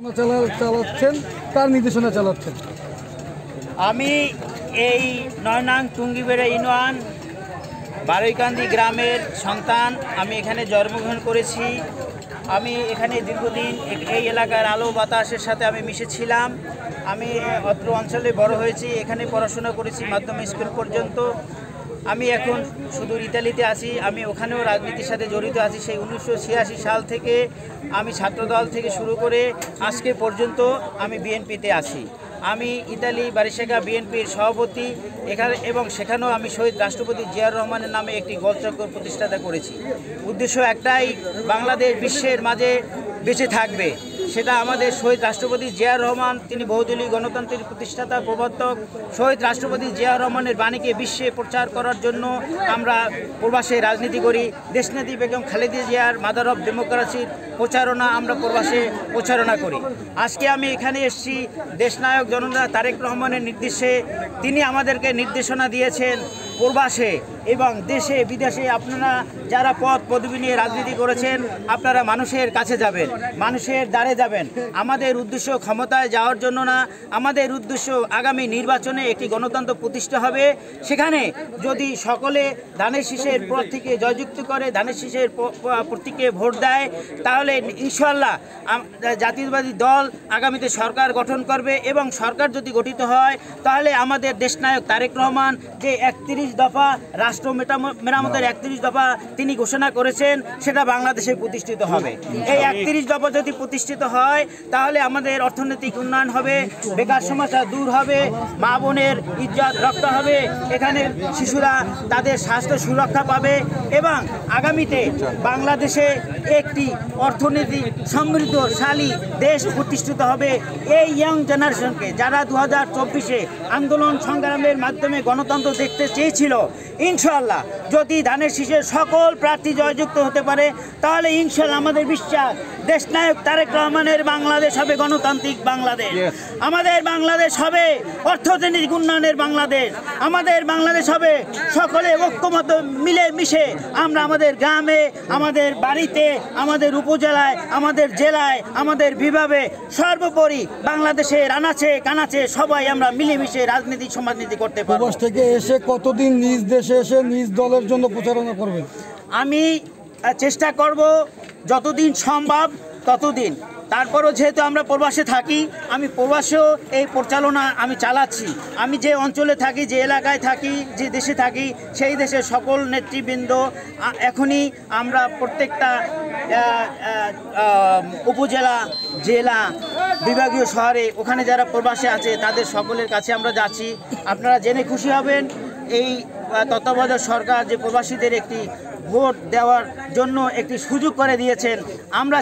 চালাচ্ছেন, তার নির্দেশনা চালাচ্ছেন। আমি এই ৯ নং টুঙ্গিবেড়া ইউনিয়ন বারৈকান্দি গ্রামের সন্তান। আমি এখানে জন্মগ্রহণ করেছি। আমি এখানে দীর্ঘদিন এই এলাকার আলো বাতাসের সাথে আমি মিশেছিলাম। আমি অত্র অঞ্চলে বড় হয়েছি, এখানে পড়াশোনা করেছি মাধ্যমিক স্কুল পর্যন্ত। আমি এখন শুধু ইতালিতে আছি। আমি ওখানেও রাজনীতির সাথে জড়িত আছি। সেই 1986 সাল থেকে আমি ছাত্রদল থেকে শুরু করে আজকে পর্যন্ত আমি বিএনপিতে আছি। আমি ইতালি বারিশেগা বিএনপির সভাপতি এখানে, এবং সেখানেও আমি শহীদ রাষ্ট্রপতি জিয়াউর রহমানের নামে একটি গোলচক্র প্রতিষ্ঠাতা করেছি। উদ্দেশ্য একটাই, বাংলাদেশ বিশ্বের মাঝে বেঁচে থাকবে। সেটা আমাদের শহীদ রাষ্ট্রপতি জিয়াউর রহমান, তিনি বহুদলীয় গণতন্ত্রের প্রতিষ্ঠাতা প্রবর্তক। শহীদ রাষ্ট্রপতি জিয়াউর রহমানের বাণীকে বিশ্বে প্রচার করার জন্য আমরা প্রবাসে রাজনীতি করি। দেশনেত্রী বেগম খালেদা জিয়ার মাদার অফ ডেমোক্রেসির প্রচারণা আমরা প্রবাসে প্রচারণা করি। আজকে আমি এখানে এসেছি দেশনায়ক জননেতা তারেক রহমানের নির্দেশে। তিনি আমাদেরকে নির্দেশনা দিয়েছেন প্রবাসে এবং দেশে বিদেশে আপনারা যারা পদ পদবি নিয়ে রাজনীতি করেছেন, আপনারা মানুষের কাছে যাবেন, মানুষের দ্বারে যাবেন। আমাদের উদ্দেশ্য ক্ষমতায় যাওয়ার জন্য না, আমাদের উদ্দেশ্য আগামী নির্বাচনে একটি গণতন্ত্র প্রতিষ্ঠা হবে। সেখানে যদি সকলে ধানের শীষের প্রতীকে জয়যুক্ত করে, ধানের শীষের প্রতীকে ভোট দেয়, তাহলে ইনশাআল্লাহ জাতীয়তাবাদী দল আগামীতে সরকার গঠন করবে। এবং সরকার যদি গঠিত হয়, তাহলে আমাদের দেশনায়ক তারেক রহমান যে 31 দফা রাষ্ট্র মেরামতের 31 দফা তিনি ঘোষণা করেছেন, সেটা বাংলাদেশে প্রতিষ্ঠিত হবে। এই 31 দফা যদি প্রতিষ্ঠিত হয়, তাহলে আমাদের অর্থনৈতিক উন্নয়ন হবে, বেকার সমস্যা দূর হবে, মা বোনের ইজ্জত রক্ষা হবে, এখানে শিশুরা তাদের স্বাস্থ্য সুরক্ষা পাবে এবং আগামীতে বাংলাদেশে একটি অর্থনীতি সমৃদ্ধশালী দেশ প্রতিষ্ঠিত হবে। এই ইয়াং জেনারেশনকে যারা 2024-এ আন্দোলন সংগ্রামের মাধ্যমে গণতন্ত্র দেখতে চেয়েছিল, ইনশাআল্লাহ যদি ধানের শীষের সকল প্রার্থী জয়যুক্ত হতে পারে, তাহলে ইনশাআল্লাহ আমাদের বিশ্বাস দেশনায়ক তারেক রহমানের বাংলাদেশ হবে গণতান্ত্রিক বাংলাদেশ। আমাদের বাংলাদেশ হবে অর্থনৈতিক উন্নয়নের বাংলাদেশ। আমাদের বাংলাদেশ হবে সকলে ঐক্যমত মিলে মিশে আমরা আমাদের গ্রামে, আমাদের বাড়িতে, আমাদের উপজেলায়, আমাদের জেলায়, আমাদের বিভাগে, সর্বোপরি বাংলাদেশের আনাচে কানাচে সবাই আমরা মিলেমিশে রাজনীতি সমাজনীতি করতে পারব। প্রবাস থেকে এসে কতদিন নিজ দেশে এসে নিজ দলের জন্য প্রচারণা করবেন? আমি চেষ্টা করব যতদিন সম্ভব ততদিন। তারপরও যেহেতু আমরা প্রবাসে থাকি, আমি প্রবাসেও এই পরিচালনা আমি চালাচ্ছি। আমি যে অঞ্চলে থাকি, যে এলাকায় থাকি, যে দেশে থাকি, সেই দেশের সকল নেতৃবৃন্দ এখনই আমরা প্রত্যেকটা উপজেলা, জেলা, বিভাগীয় শহরে ওখানে যারা প্রবাসে আছে তাদের সকলের কাছে আমরা যাচ্ছি। আপনারা জেনে খুশি হবেন, এই তত্ত্বাবধায়ক সরকার যে প্রবাসীদের একটি ভোট দেওয়ার জন্য একটি সুযোগ করে দিয়েছেন। আমরা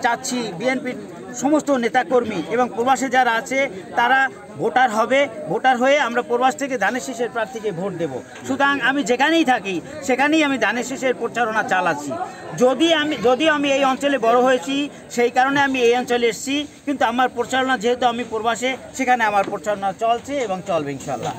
চাচ্ছি বিএনপির সমস্ত নেতাকর্মী এবং প্রবাসে যারা আছে তারা ভোটার হবে। ভোটার হয়ে আমরা প্রবাস থেকে ধানের শীষের প্রার্থীকে ভোট দেব। সুতরাং আমি যেখানেই থাকি সেখানেই আমি ধানের শীষের প্রচারণা চালাচ্ছি। যদিও আমি এই অঞ্চলে বড় হয়েছি, সেই কারণে আমি এই অঞ্চলে এসেছি, কিন্তু আমার প্রচারণা যেহেতু আমি প্রবাসে, সেখানে আমার প্রচারণা চলছে এবং চলবে ইনশাআল্লাহ।